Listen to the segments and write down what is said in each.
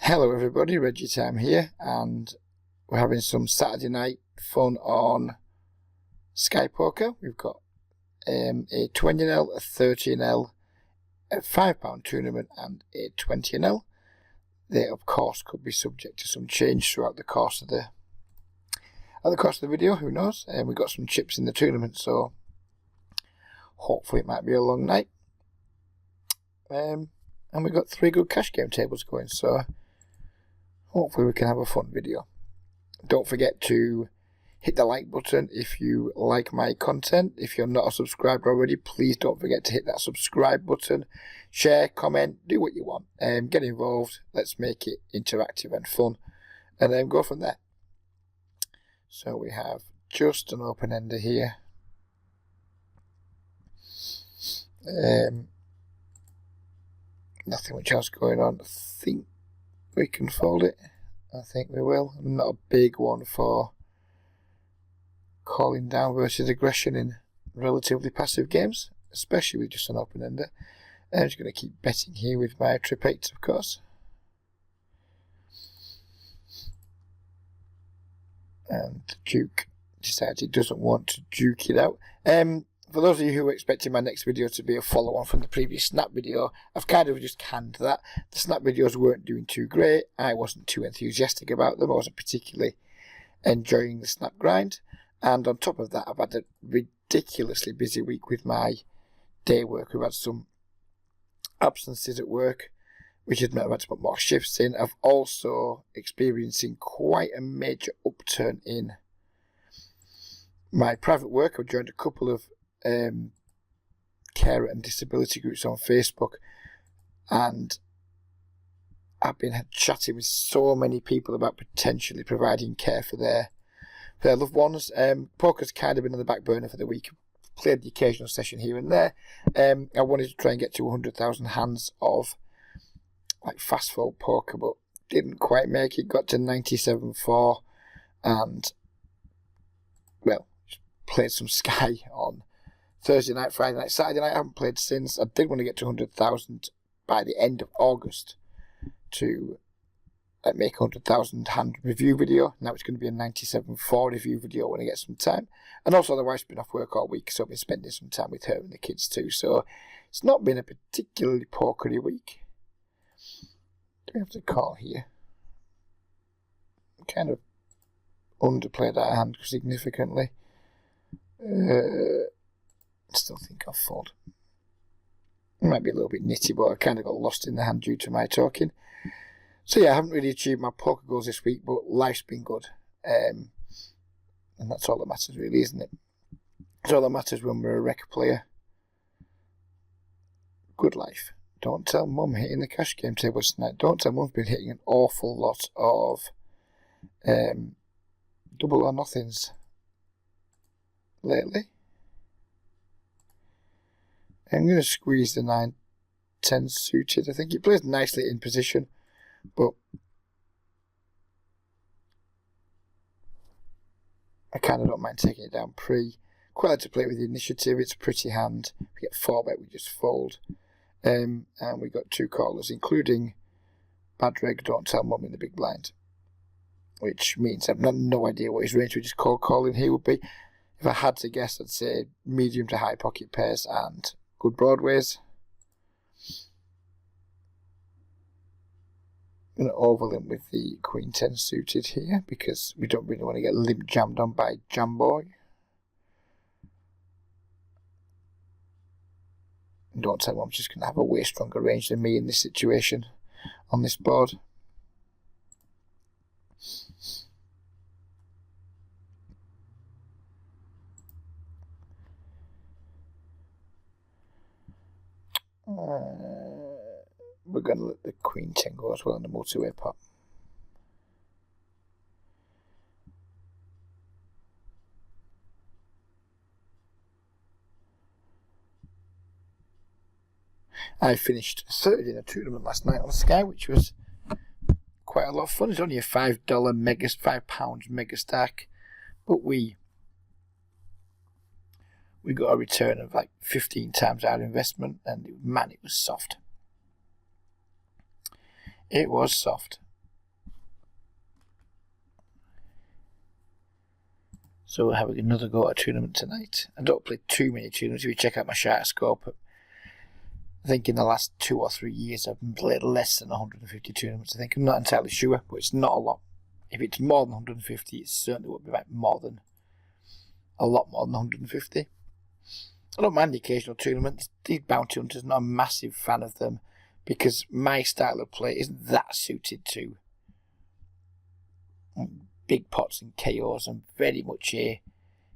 Hello everybody, Reggie Time here, and we're having some Saturday night fun on Skype poker. We've got a 20L, a 30L, a £5 tournament and a 20L. They of course could be subject to some change throughout the course of the video, who knows. And we've got some chips in the tournament, so hopefully it might be a long night. And we've got 3 good cash game tables going, so hopefully we can have a fun video. Don't forget to hit the like button if you like my content. If you're not a subscriber already, please don't forget to hit that subscribe button. Share, comment, do what you want. Get involved. Let's make it interactive and fun, and then go from there. So we have just an open-ender here. Nothing much else going on. I think we can fold it. I think we will. I'm not a big one for calling down versus aggression in relatively passive games, especially with just an open-ender. I'm just going to keep betting here with my trip 8, of course. And the Duke decides he doesn't want to duke it out. For those of you who are expecting my next video to be a follow-on from the previous Snap video, I've kind of just canned that. The Snap videos weren't doing too great. I wasn't too enthusiastic about them. I wasn't particularly enjoying the Snap grind. And on top of that, I've had a ridiculously busy week with my day work. We've had some absences at work, which has meant I've had to put more shifts in. I've also experiencing quite a major upturn in my private work. I've joined a couple of care and disability groups on Facebook, and I've been chatting with so many people about potentially providing care for their loved ones. Poker's kind of been on the back burner for the week. Played the occasional session here and there. I wanted to try and get to 100,000 hands of like fast fold poker, but didn't quite make it. Got to 97.4, and well, played some Sky on Thursday night, Friday night, Saturday night. I haven't played since. I did want to get to 100,000 by the end of August to make a 100,000 hand review video. Now it's going to be a 97.4 review video when I get some time. And also the wife's been off work all week, so I've been spending some time with her and the kids too. So it's not been a particularly pokery week. Do we have to call here? Kind of underplayed that hand significantly. Still think I'll fold. It might be a little bit nitty, but I kind of got lost in the hand due to my talking. So yeah, I haven't really achieved my poker goals this week, but life's been good. And that's all that matters really, isn't it? It's all that matters when we're a rec player. Good life. Don't tell Mum hitting the cash game table tonight. Don't tell Mum's been hitting an awful lot of double or nothings lately. I'm going to squeeze the 9-10 suited. I think he plays nicely in position, but I kind of don't mind taking it down pre. Quite like to play with the initiative. It's a pretty hand. We get 4-bet, we just fold. And we got 2 callers, including Bad Reg, Don't Tell Mum in the big blind, which means I've no idea what his range, which is calling here would be. If I had to guess, I'd say medium to high pocket pairs and good broadways. I'm going to oval him with the Queen 10 suited here because we don't really want to get limp jammed on by Jamboy. Don't tell me I'm just going to have a way stronger range than me in this situation on this board. We're going to let the Queen 10 go as well in the multi-way pot. I finished third in a tournament last night on Sky, which was quite a lot of fun. It's only a £5 mega stack, but we got a return of like 15 times our investment, and man, it was soft. It was soft. So we're having another go at a tournament tonight. I don't play too many tournaments. If you check out my Shark Scope, I think in the last 2 or 3 years I've played less than 150 tournaments. I think I'm not entirely sure, but it's not a lot. If it's more than 150, it certainly would be a lot more than 150. I don't mind the occasional tournament. These bounty hunters, I'm not a massive fan of them because my style of play isn't that suited to big pots and KOs. I'm very much a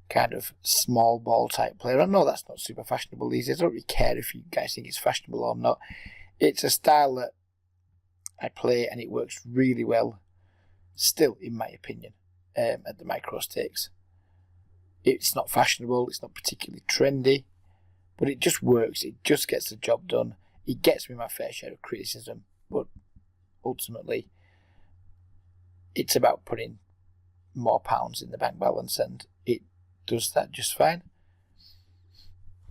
kind of small ball type player. I know that's not super fashionable these days. I don't really care if you guys think it's fashionable or not. It's a style that I play and it works really well, still in my opinion, at the micro stakes. It's not fashionable, it's not particularly trendy, but it just works. It just gets the job done. It gets me my fair share of criticism, but ultimately it's about putting more pounds in the bank balance, and it does that just fine.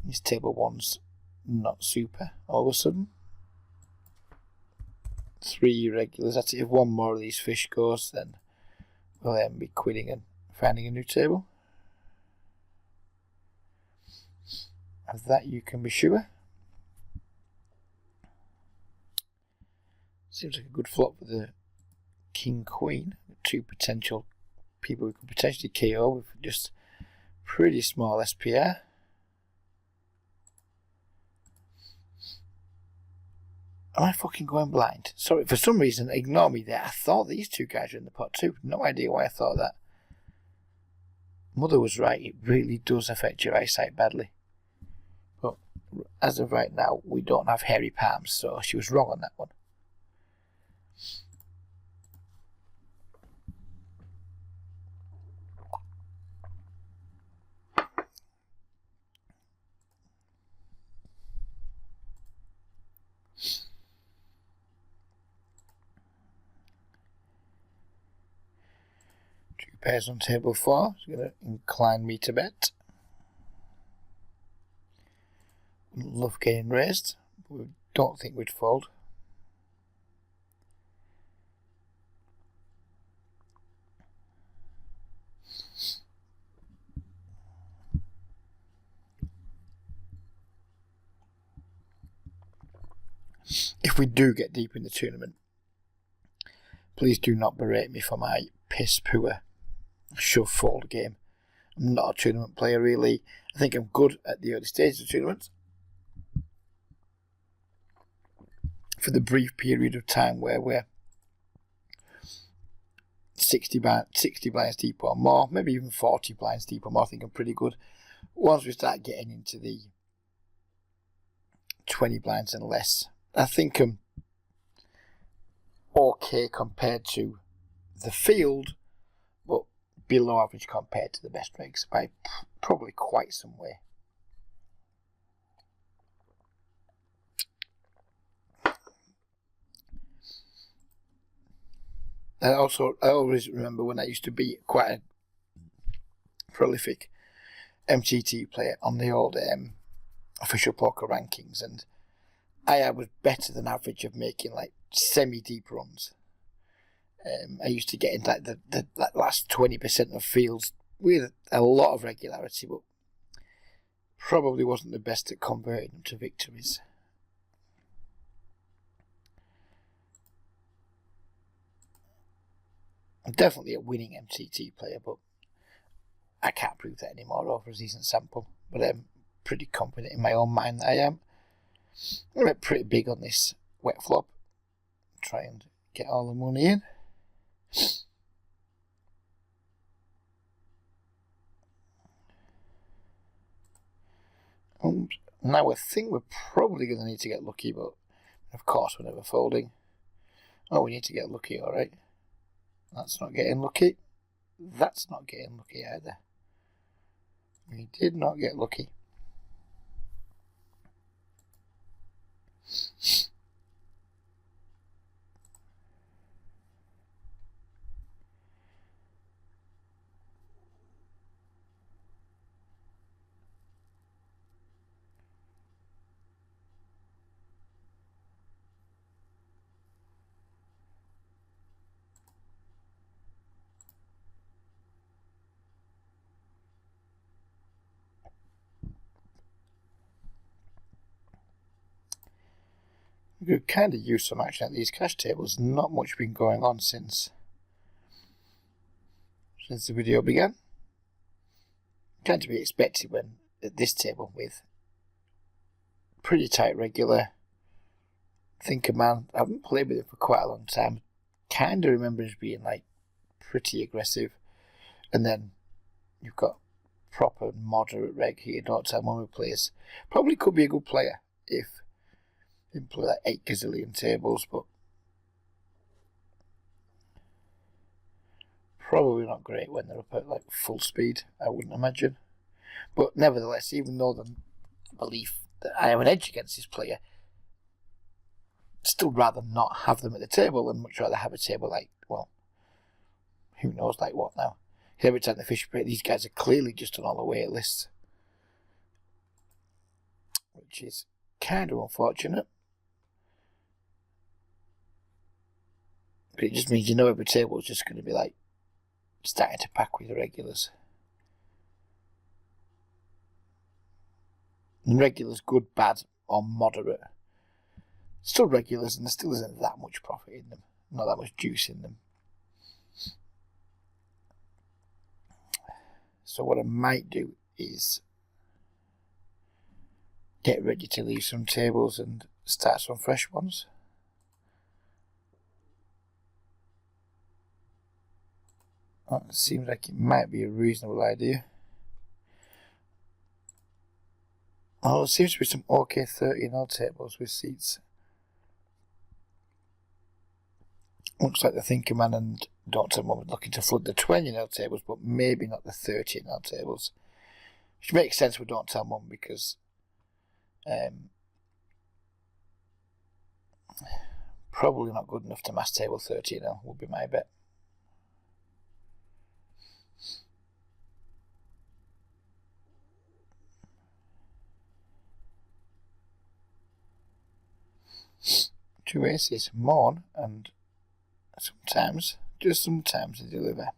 This table one's not super all of a sudden. 3 irregulars. That's it. If one more of these fish goes, then we'll be quitting and finding a new table. Of that you can be sure. Seems like a good flop with the King Queen. 2 potential people we could potentially KO with just pretty small SPR. Am I fucking going blind? Sorry, for some reason, ignore me there. I thought these 2 guys were in the pot too. No idea why I thought that. Mother was right. It really does affect your eyesight badly. But as of right now, we don't have hairy palms, so she was wrong on that one. Pairs on table 4. It's going to incline me to bet. Love getting raised, but we don't think we'd fold. If we do get deep in the tournament, please do not berate me for my piss poor shove fold game. I'm not a tournament player really. I think I'm good at the early stages of tournaments. For the brief period of time where we're 60 blinds deep or more, maybe even 40 blinds deep or more, I think I'm pretty good. Once we start getting into the 20 blinds and less, I think I'm okay compared to the field, but below average compared to the best regs by probably quite some way. I always remember when I used to be quite a prolific MTT player on the old official poker rankings, and I was better than average of making like semi-deep runs. I used to get into like the last 20% of fields with a lot of regularity, but probably wasn't the best at converting them to victories. I'm definitely a winning MTT player, but I can't prove that anymore over a decent sample. But I'm pretty confident in my own mind that I am. I'm going to bet pretty big on this wet flop. Try and get all the money in. And now I think we're probably going to need to get lucky, but of course we're never folding. Oh, we need to get lucky, alright. That's not getting lucky. That's not getting lucky either. We did not get lucky. We could kind of use some action at these cash tables. Not much been going on since the video began. Kind of be expected when at this table with pretty tight regular thinker man. I haven't played with it for quite a long time. Kind of remember it being like pretty aggressive, and then you've got proper moderate reg here. Don't tell when we plays. Probably could be a good player if he can play like 8 gazillion tables, but probably not great when they're up at like full speed, I wouldn't imagine. But nevertheless, even though the belief that I have an edge against this player, still rather not have them at the table and much rather have a table like, well, who knows like what now. Every time the fish break, these guys are clearly just on all the wait lists, which is kind of unfortunate. But it just means you know every table is just going to be like starting to pack with the regulars. And regulars, good, bad, or moderate. Still regulars, and there still isn't that much profit in them, not that much juice in them. So what I might do is get ready to leave some tables and start some fresh ones. That seems like it might be a reasonable idea. Oh, there seems to be some OK 13L tables with seats. Looks like the Thinker Man and Dr. Mum are looking to flood the 20L tables, but maybe not the 13L tables. Which makes sense with Don't Tell Mum because probably not good enough to mass table 13L would be my bet. Two aces, mourn, and sometimes, just sometimes, they deliver.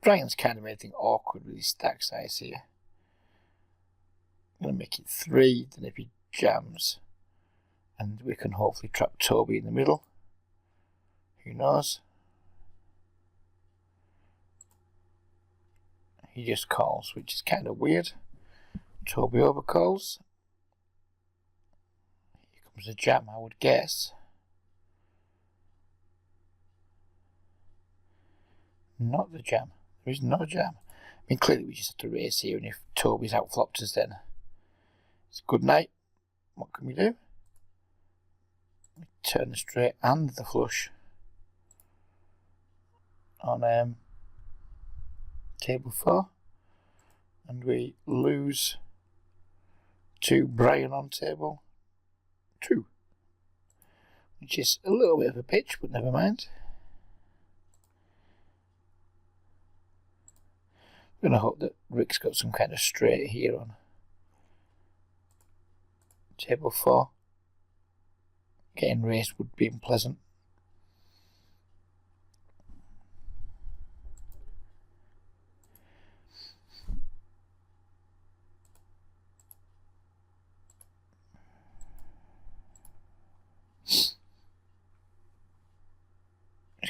Brian's kind of made anything awkward with his stack size here. I'm going to make it 3, then if he jams, and we can hopefully trap Toby in the middle. Who knows? He just calls, which is kind of weird. Toby overcalls. Here comes a jam, I would guess. Not the jam. There is no jam. I mean, clearly we just have to raise here, and if Toby's outflopped us, then it's good night. What can we do? We turn the straight and the flush on table 4, and we lose to Brian on table 2, which is a little bit of a pitch, but never mind. I'm going to hope that Rick's got some kind of straight here on table 4. Getting raised would be unpleasant. Just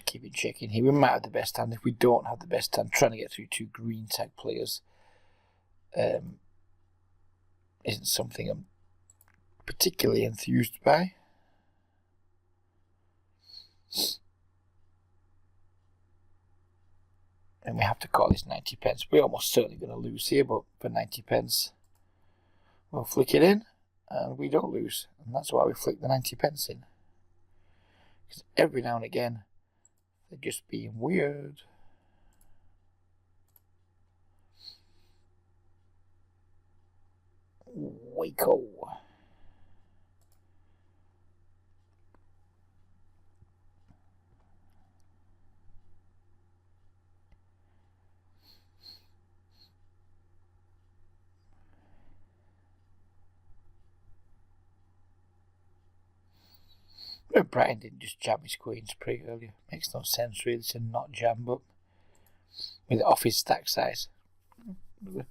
keep it checking here. We might have the best hand. If we don't have the best hand, trying to get through 2 green tag players isn't something I'm particularly enthused by. And we have to call this 90 pence. We're almost certainly going to lose here, but for 90 pence, we'll flick it in, and we don't lose. And that's why we flick the 90 pence in. Because every now and again, they're just being weird. Waco. Brian didn't just jam his queens pretty earlier. Makes no sense really to not jam, but with it off his stack size, We're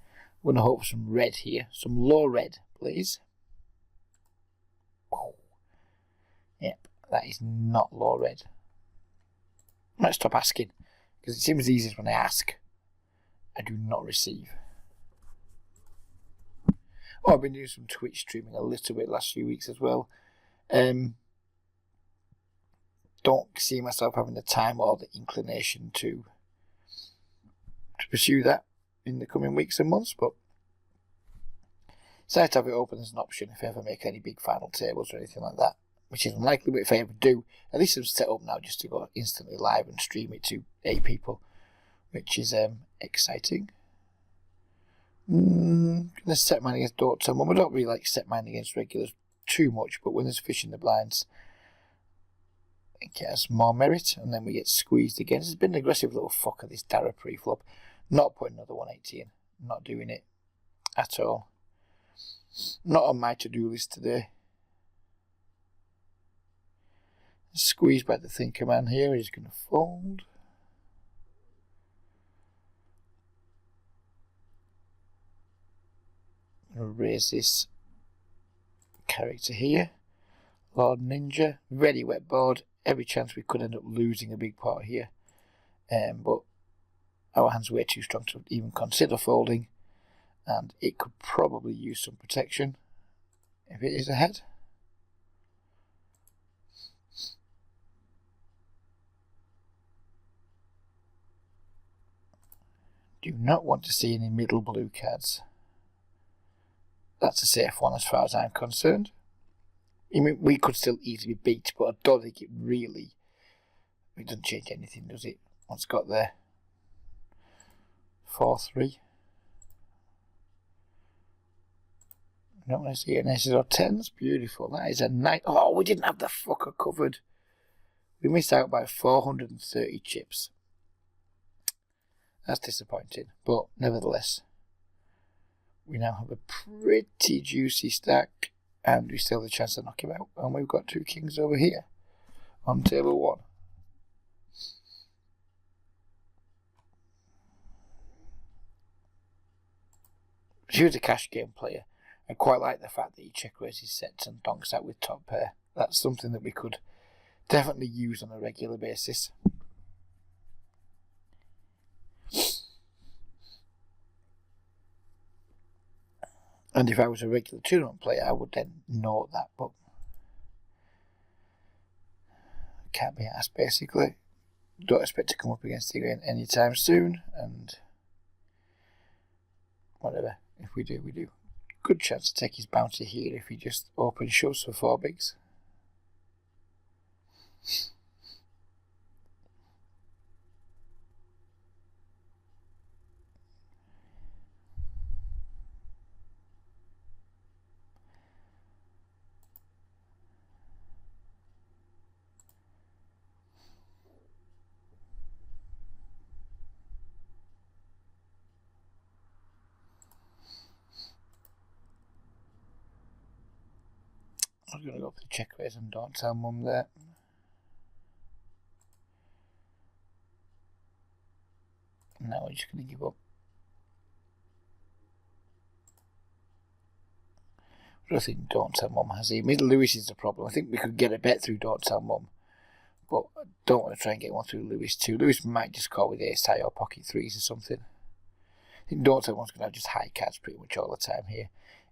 going to hope for some red here. Some low red, please. Oh. Yep, that is not low red. I might stop asking, because it seems easiest when I ask. I do not receive. Oh, I've been doing some Twitch streaming a little bit last few weeks as well. Don't see myself having the time or the inclination to pursue that in the coming weeks and months, but decided to have it open as an option if I ever make any big final tables or anything like that, which is unlikely, but if I ever do, at least I'm set up now just to go instantly live and stream it to 8 people, which is exciting. Gonna set mine against Daughter Mum. I don't really like set mine against regulars too much, but when there's fish in the blinds, I think it has more merit, and then we get squeezed again. This has been an aggressive little fucker, this Dara pre-flop. Not putting another 180 in. Not doing it at all. Not on my to-do list today. Squeezed by the thinker man here. He's going to fold. I'll raise this character here. Lord Ninja. Very wet board. Every chance we could end up losing a big pot here. But our hand's way too strong to even consider folding. And it could probably use some protection if it is ahead. Do not want to see any middle blue cards. That's a safe one as far as I'm concerned. I mean, we could still easily be beat, but I don't think it doesn't change anything, does it? Once got there. 4-3. I don't want to see an aces or tens. Beautiful. That is a nice. Oh, we didn't have the fucker covered. We missed out by 430 chips. That's disappointing, but nevertheless, we now have a pretty juicy stack, and we still have the chance to knock him out. And we've got 2 kings over here on table 1. She was a cash game player. I quite like the fact that he check raises sets and donks out with top pair. That's something that we could definitely use on a regular basis. And if I was a regular tournament player, I would then know that, but can't be asked basically. Don't expect to come up against it again anytime soon, and whatever. If we do, we do. Good chance to take his bounty here if he just open shoves for 4 bigs. I was going to go for the check raise and don't tell Mum there. Now we're just going to give up. I don't think Don't Tell Mum has he. Middle Lewis is the problem. I think we could get a bet through Don't Tell Mum, but I don't want to try and get one through Lewis too. Lewis might just call with ace high or pocket threes or something. I think Don't Tell Mum's going to have just high cards pretty much all the time here.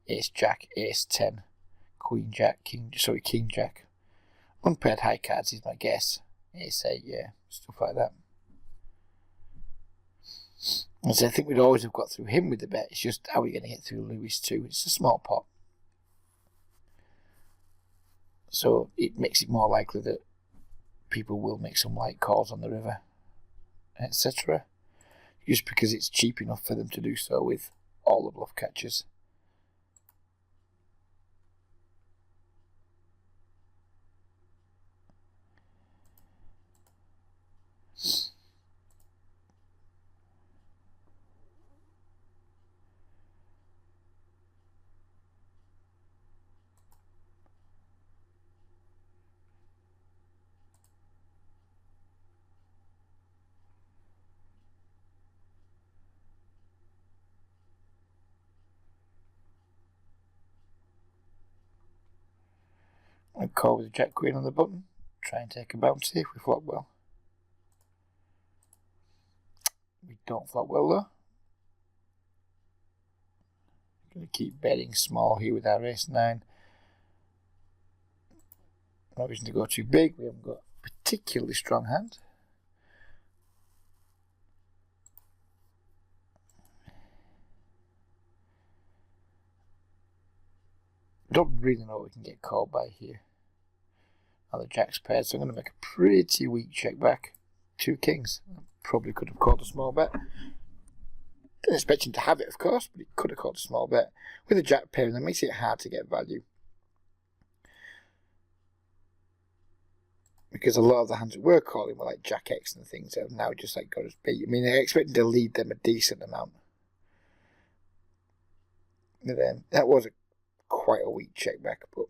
Ace Jack, Ace 10, Queen Jack, King Jack. Unpaired high cards is my guess. Ace 8, yeah, stuff like that. And so I think we'd always have got through him with the bet. It's just how are we going to get through Lewis too? It's a small pot. So it makes it more likely that people will make some light calls on the river, etc. Just because it's cheap enough for them to do so with all the bluff catchers. I call with the jack queen on the button. Try and take a bounty if we flop well. We don't flop well though. Going to keep betting small here with our ace 9. No reason to go too big. We haven't got a particularly strong hand. Don't really know what we can get called by here. Now the jack's paired, so I'm going to make a pretty weak check back. 2 kings. Probably could have called a small bet. Didn't expect him to have it, of course, but he could have called a small bet. With a jack pairing, that makes it hard to get value. Because a lot of the hands that we're calling were like jack X and things that have now just like got us beat. I mean, I expected to lead them a decent amount. But that was quite a weak check back, but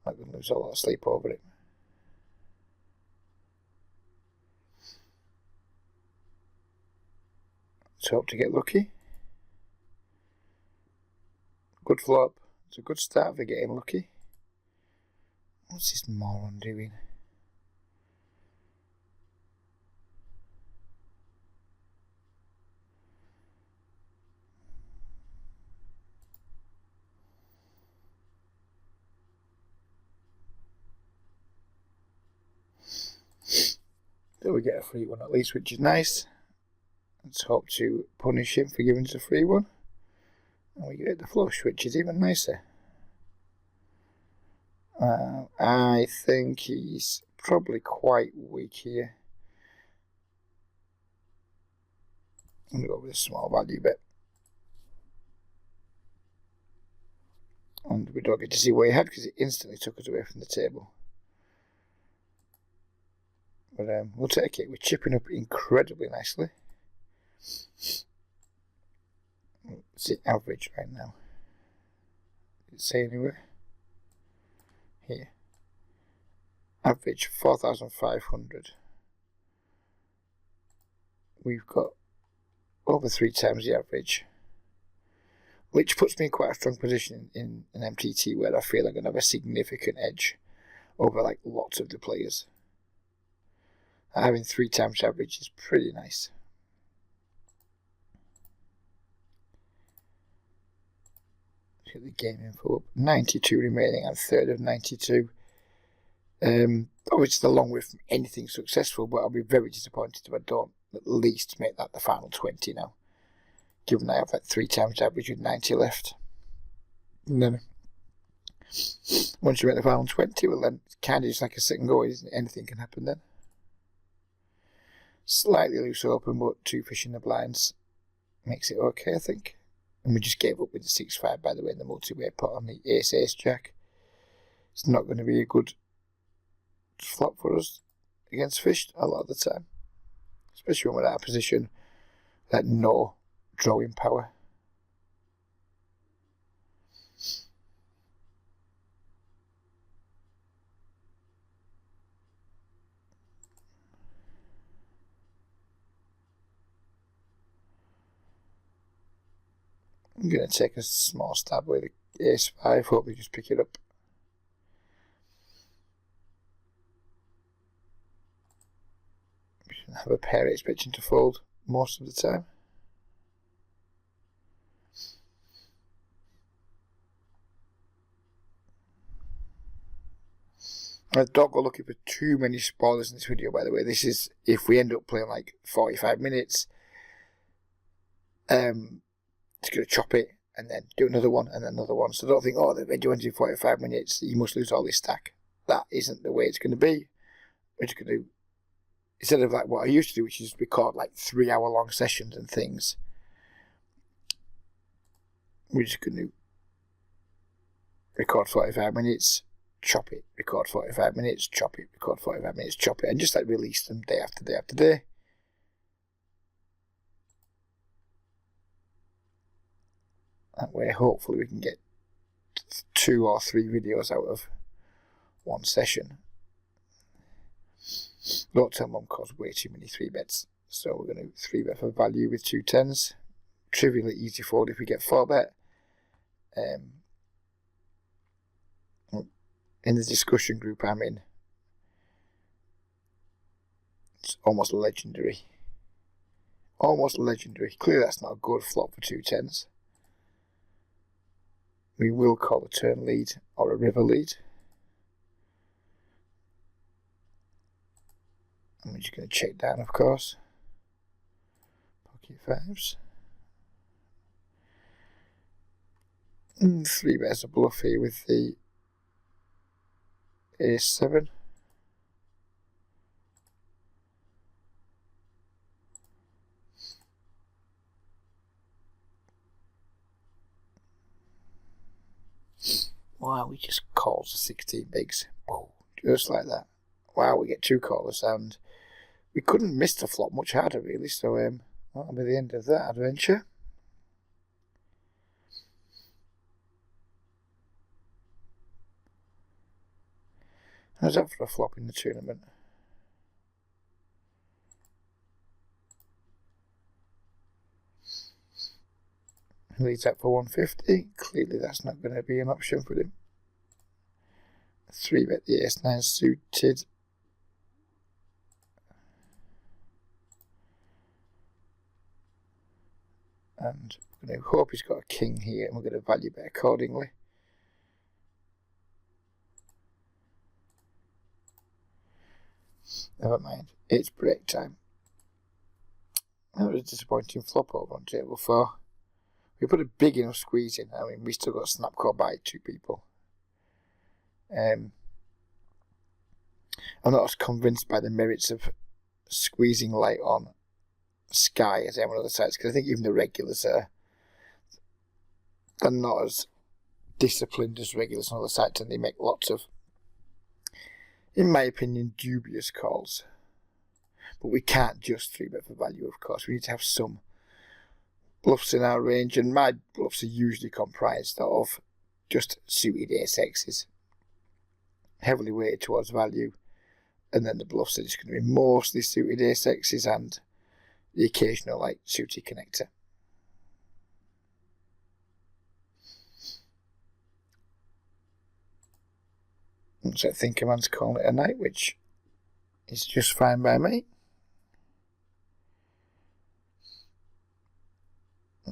I'm not going to lose a lot of sleep over it. Let's hope to get lucky. Good flop. It's a good start for getting lucky. What's this moron doing? So we get a free one at least, which is nice. Let's hope to punish him for giving us a free one. And we get the flush, which is even nicer. I think he's probably quite weak here. I'm going to go with a small value bet. And we don't get to see what he had because it instantly took us away from the table. But we'll take it. We're chipping up incredibly nicely. It's the average right now. Did it say anywhere? Here. Average 4,500. We've got over 3 times the average. Which puts me in quite a strong position in an MTT where I feel I'm going to have a significant edge over like lots of the players. Having 3 times average is pretty nice. Get the game info up. 92 remaining and third of 92. Obviously a long way from anything successful, but I'll be very disappointed if I don't at least make that the final 20 now. Given I have that 3 times average with 90 left. And then once you make the final 20, well then it's kind of just like a second go, isn't it? Anything can happen then. Slightly loose open, but 2 fish in the blinds makes it okay, I think. And we just gave up with the 6-5, by the way, in the multi-way pot on the ace jack. It's not going to be a good flop for us against fish a lot of the time. Especially when we're at a position that no drawing power. I'm going to take a small stab with the ace 5, hope they just pick it up. We shouldn't have a pair expecting to fold most of the time. I don't go looking for too many spoilers in this video, by the way. This is if we end up playing like 45 minutes. It's going to chop it and then do another one and then another one. So don't think, oh, the video ends in 45 minutes, you must lose all this stack. That isn't the way it's going to be. We're just going to, instead of like what I used to do, which is record like 3-hour-long sessions and things, we're just going to record 45 minutes, chop it, record 45 minutes, chop it, record 45 minutes, chop it, and just like release them day after day after day. That way, hopefully, we can get 2 or 3 videos out of one session. Low term one caused way too many 3-bets, so we're going to 3-bet for value with 2 10s. Trivially easy fold if we get 4-bet. in the discussion group I'm in, it's almost legendary. Almost legendary. Clearly that's not a good flop for 2-10s. We will call a turn lead or a river lead. And we're just going to check down, of course. Pocket fives. 3 bets a bluff here with the ace-7. Wow, we just calls the 16 bigs. Oh, just like that. Wow, we get 2 callers, and we couldn't miss the flop much harder, really. So that'll be the end of that adventure. How's that for a flop in the tournament? Leads up for 150. Clearly that's not going to be an option for him. 3-bet the ace-9 suited. And we're going to hope he's got a king here, and we're going to value bet accordingly. Never mind, it's break time. That was a disappointing flop over on table 4. We put a big enough squeeze in. I mean, we still got a snap call by 2 people. I'm not as convinced by the merits of squeezing light on Sky as I am on other sites, because I think even the regulars are not as disciplined as regulars on other sites, and they make lots of, in my opinion, dubious calls. But we can't just 3-bet for value, of course. We need to have some bluffs in our range, and my bluffs are usually comprised of just suited ace-X's, heavily weighted towards value, and then the bluffs are just going to be mostly suited ace-X's and the occasional like suited connector. So I think a man's calling it a night, which is just fine by me.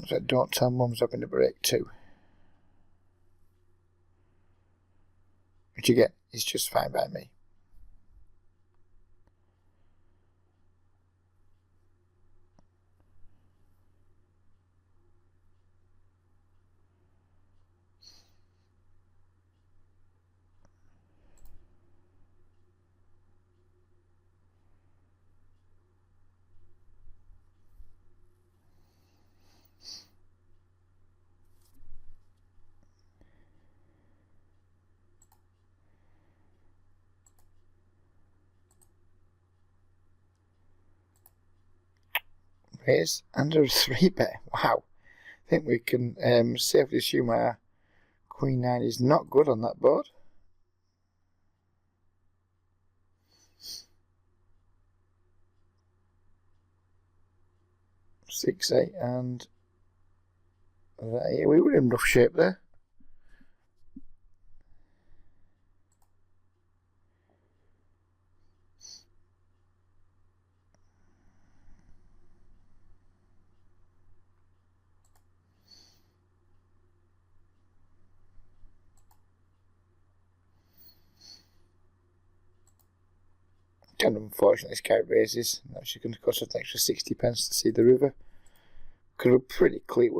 So don't tell mums I'm in the break too. Which again is just fine by me. Raise under a 3-bet. Wow. I think we can safely assume our Queen 9 is not good on that board. Six, 8, and that, we were in rough shape there. And unfortunately, Sky raises. That's going to cost us an extra 60 pence to see the river. Because we're pretty clear,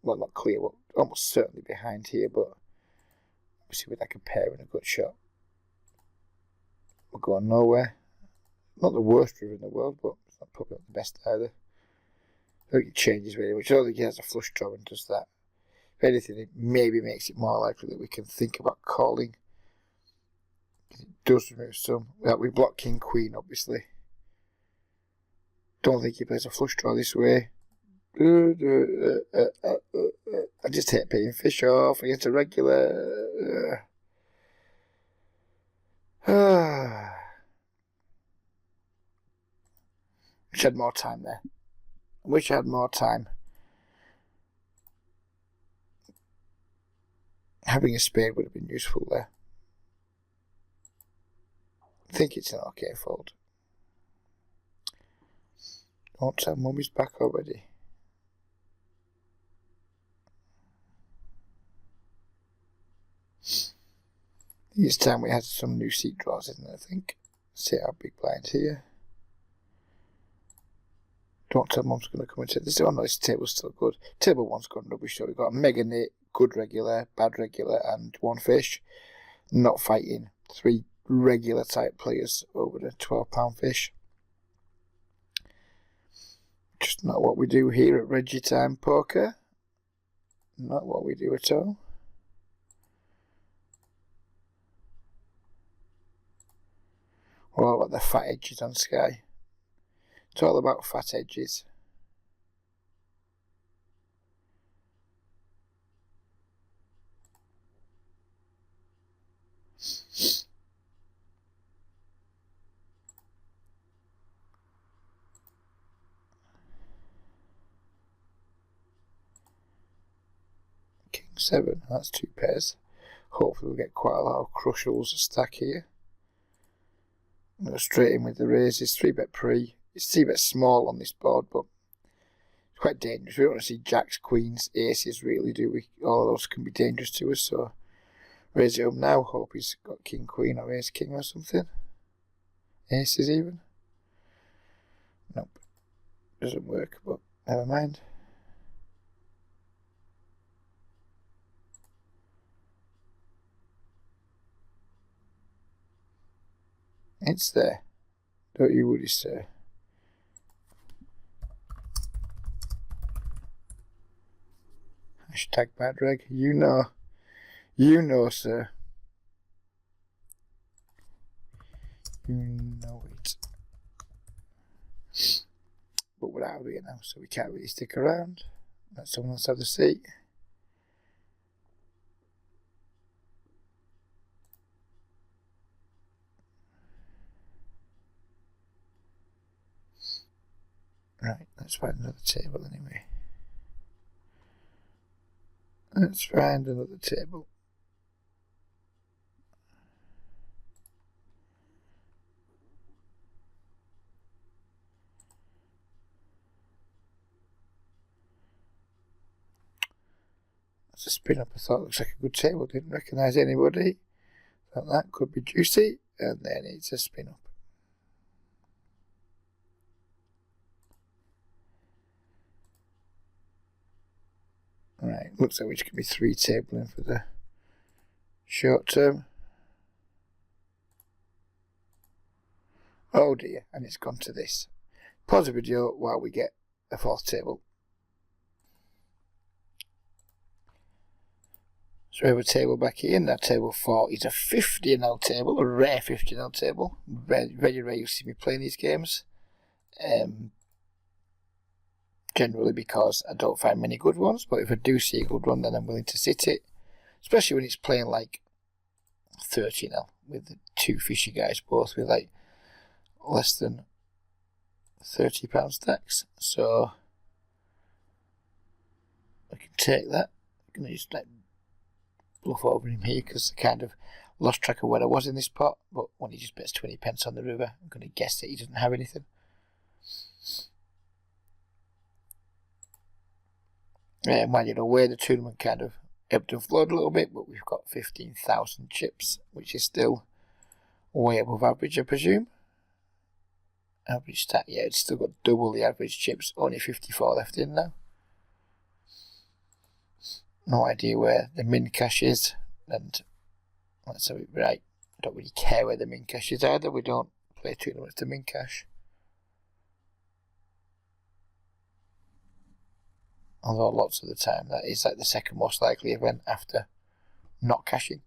well, not clear, we're almost certainly behind here, but obviously with like a pair and a good shot, we're going nowhere. Not the worst river in the world, but it's not probably not the best either. I think it changes really much. I don't think he has a flush draw and does that. If anything, it maybe makes it more likely that we can think about calling. It does remove some. Well, we block King Queen, obviously. Don't think he plays a flush draw this way. I just hate paying fish off against a regular. Wish I had more time there. I wish I had more time. Having a spade would have been useful there. think it's an okay fold. Don't tell Mummy's back already. This time we had some new seat draws, isn't it, I think. See our big blind here. Don't tell Mum's going to come into this. Oh no, this table's still good. Table 1's gone rubbish, so we've got a Mega Nate, good regular, bad regular, and 1 fish. Not fighting 3 regular type players over the £12 fish. Just not what we do here at Reggie Time Poker. Not what we do at all. We're all about the fat edges on Sky. It's all about fat edges. King 7, that's 2 pairs. Hopefully we'll get quite a lot of crucials stack here. I'm going to go straight in with the raises. 3-bet pre. It's 3-bet small on this board, but it's quite dangerous. We don't want to see jacks, queens, aces really, do we? All of those can be dangerous to us, so raise it up now. Hope he's got king, queen, or ace, king or something. Aces even. Nope. Doesn't work, but never mind. It's there. Don't you worry, sir. Hashtag bad reg. You know. You know, sir. You know it. But we're out of here now, so we can't really stick around. Let someone else have the seat. Right, let's find another table anyway. Let's find another table. That's a spin up. I thought it looks like a good table. Didn't recognise anybody. Thought that could be juicy. And then it's a spin up. Right, looks like we could be 3 tabling for the short term. Oh dear, and it's gone to this. Pause the video while we get a 4th table. So we have a table back here, and that table 4 is a 50NL table, a rare 50NL table. Very rare you see me playing these games. Generally because I don't find many good ones, but if I do see a good one, then I'm willing to sit it. Especially when it's playing like 30NL with the 2 fishy guys, both with like less than £30 stacks. So I can take that. I'm going to just like bluff over him here because I kind of lost track of where I was in this pot. But when he just bets 20 pence on the river, I'm going to guess that he doesn't have anything. Mind you, the way the tournament kind of ebbed and flowed a little bit, but we've got 15,000 chips, which is still way above average, I presume. Average stat, yeah, it's still got double the average chips, only 54 left in now. No idea where the min cash is, and let's have it right. I don't really care where the min cash is either. We don't play tournaments to min cash. Although lots of the time that is like the second most likely event after not cashing.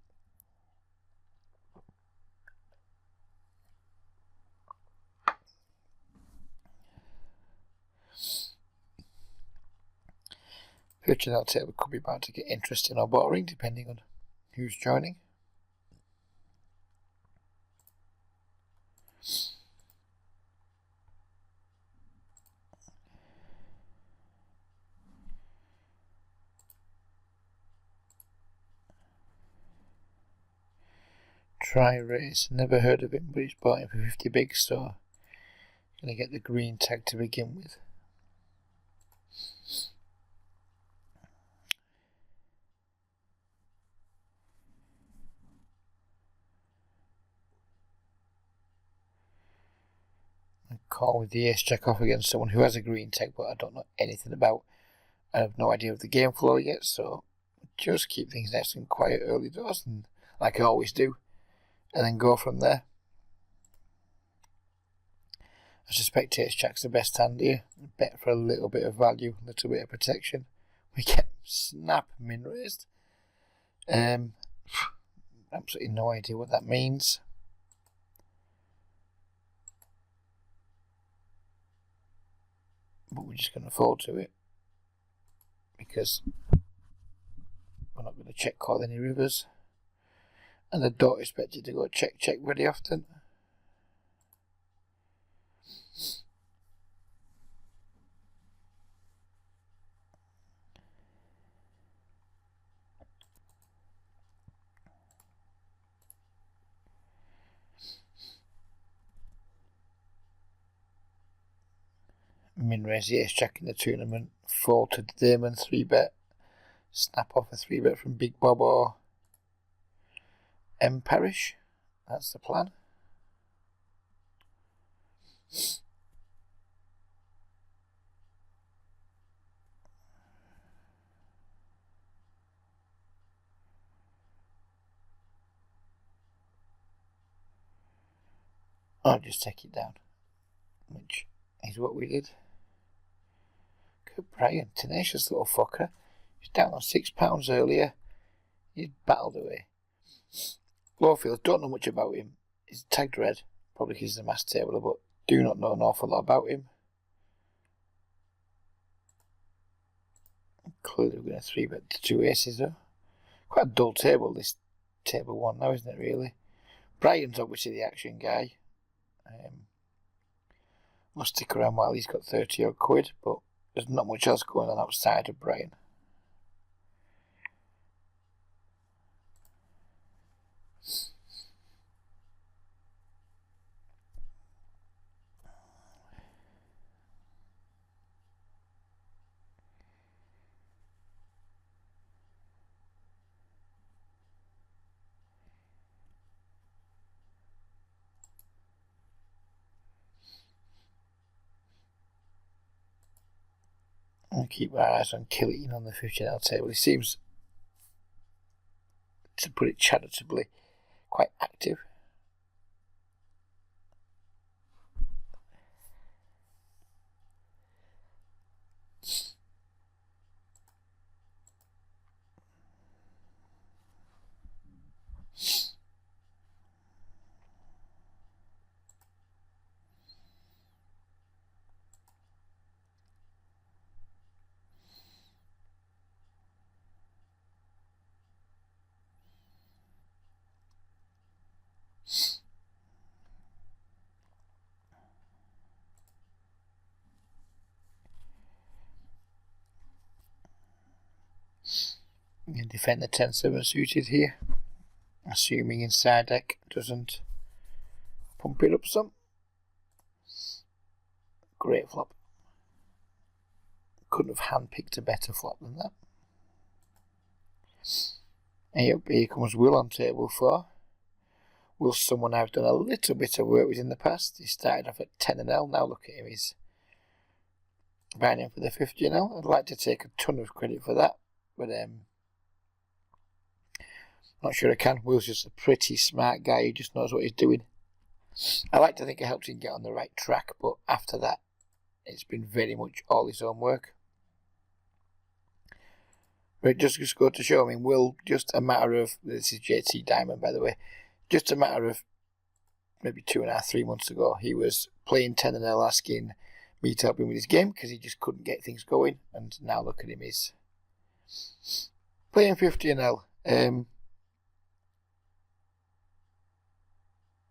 Future table could be about to get interesting or boring depending on who's joining. Try race. Never heard of him, but he's bought him for 50 big, so gonna get the green tag to begin with. Call with the ace jack off against someone who has a green tag, but I don't know anything about. I have no idea of the game flow yet, so just keep things nice and quiet early doors, and like I always do, and then go from there. I suspect ace jack's the best hand here. Bet for a little bit of value, a little bit of protection. We get snap min raised. Absolutely no idea what that means. But we're just going to fold to it because we're not going to check call any rivers, and I don't expect you to go check very often. Min raise the ace jack in the tournament, fold to the Damon 3-bet, snap off a 3-bet from Big Bob or M Parish. That's the plan. I'll just take it down, which is what we did. Good Brian, tenacious little fucker. He's down on £6 earlier. He's battled away. Lowfield, don't know much about him. He's tagged red, probably because he's a mass tabler, but do not know an awful lot about him. Clearly we're going to 3-bet to 2 aces though. Quite a dull table, this table one now, isn't it really? Brian's obviously the action guy. We'll stick around while he's got 30 odd quid, but there's not much else going on outside of Brian. And keep our eyes on Killian on the 15L table. He seems, to put it charitably, quite active. We can defend the 10-7 suited here, assuming inside deck doesn't pump it up some. Great flop. Couldn't have handpicked a better flop than that. And yep, here comes Will on table 4. Will someone I've done a little bit of work with in the past. He started off at 10-L, now look at him, he's buying him for the 15L. I'd like to take a ton of credit for that, but not sure I can. Will's just a pretty smart guy who just knows what he's doing. I like to think it helps him get on the right track, but after that, it's been very much all his own work. But just go to show, I mean, Will, just a matter of, this is JT Diamond by the way, just a matter of maybe 2.5, 3 months ago, he was playing 10-L asking me to help him with his game because he just couldn't get things going, and now look at him, he's playing 15L.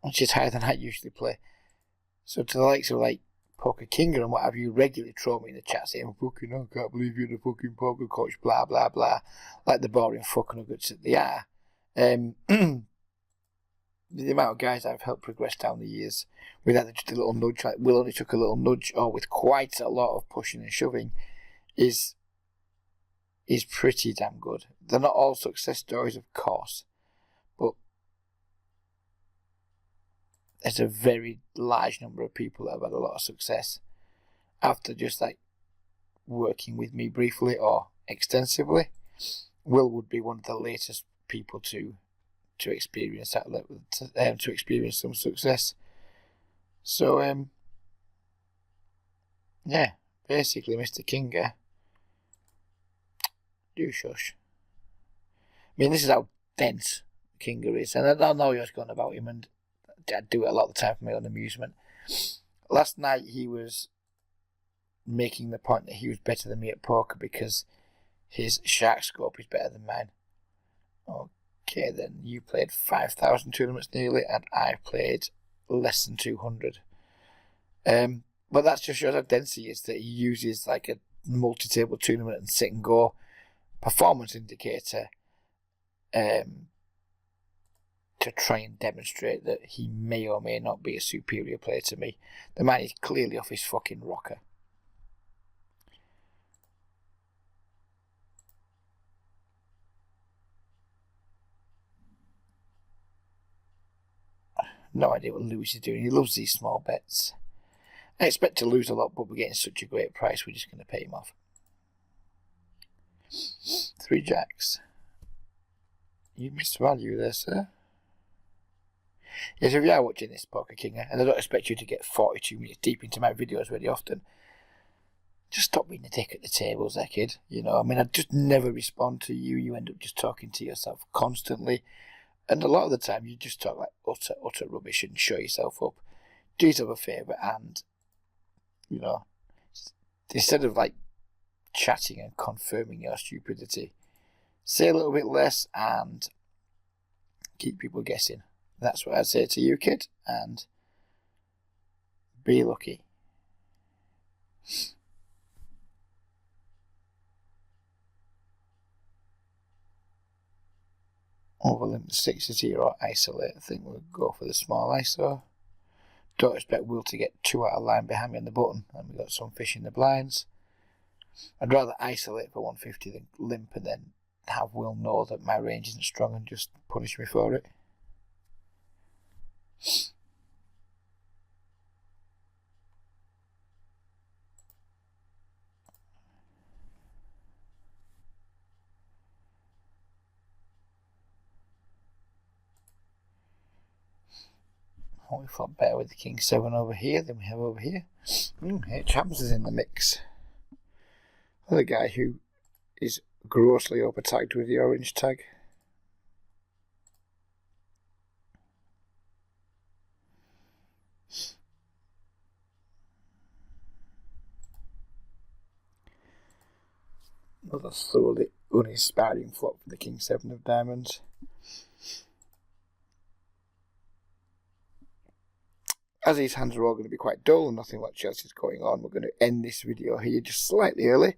Which is higher than I usually play. So to the likes of like Poker King and what have you regularly throw me in the chat saying, fucking I can't believe you're the fucking poker coach, blah blah blah, like the boring fucking nuggets that they are. the amount of guys I've helped progress down the years with either just a little nudge, like Will only took a little nudge, or with quite a lot of pushing and shoving, is pretty damn good. They're not all success stories, of course, but there's a very large number of people that have had a lot of success after just like working with me briefly or extensively. Will would be one of the latest people to experience that, to experience some success. So yeah, basically, Mr. Kinga, do shush. I mean, this is how dense Kinga is, and I know what's going about him, and I do it a lot of the time for my own amusement. Last night he was making the point that he was better than me at poker because his shark scope is better than mine. Okay, then you played 5,000 tournaments nearly, and I played less than 200. But that just shows how dense he is, that he uses like a multi-table tournament and sit and go performance indicator to try and demonstrate that he may or may not be a superior player to me. The man is clearly off his fucking rocker. No idea what Lewis is doing. He loves these small bets. I expect to lose a lot, but we're getting such a great price, we're just going to pay him off. 3 jacks. You missed value there, sir. Yes, if you are watching this, Poker King, and I don't expect you to get 42 minutes deep into my videos very often, just stop being a dick at the tables there, kid. You know, I mean, I just never respond to you. You end up just talking to yourself constantly. And a lot of the time, you just talk like utter rubbish and show yourself up. Do yourself a favour and, you know, instead of like chatting and confirming your stupidity, say a little bit less and keep people guessing. That's what I'd say to you, kid, and be lucky. Overlimp the 6s here or isolate. I think we'll go for the small ISO. Don't expect Will to get 2 out of line behind me on the button, and we've got some fish in the blinds. I'd rather isolate for 150 than limp and then have Will know that my range isn't strong and just punish me for it. Oh, we thought better with the King 7 over here than we have over here. H-Hams is in the mix. Another guy who is grossly over-tagged with the orange tag. Another thoroughly uninspiring flop for the King 7 of diamonds. As these hands are all going to be quite dull and nothing much else is going on, we're going to end this video here just slightly early.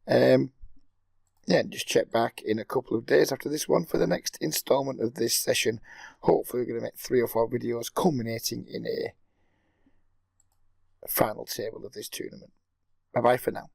Yeah, just check back in a couple of days after this one for the next instalment of this session. Hopefully we're going to make 3 or 4 videos culminating in a final table of this tournament. Bye bye for now.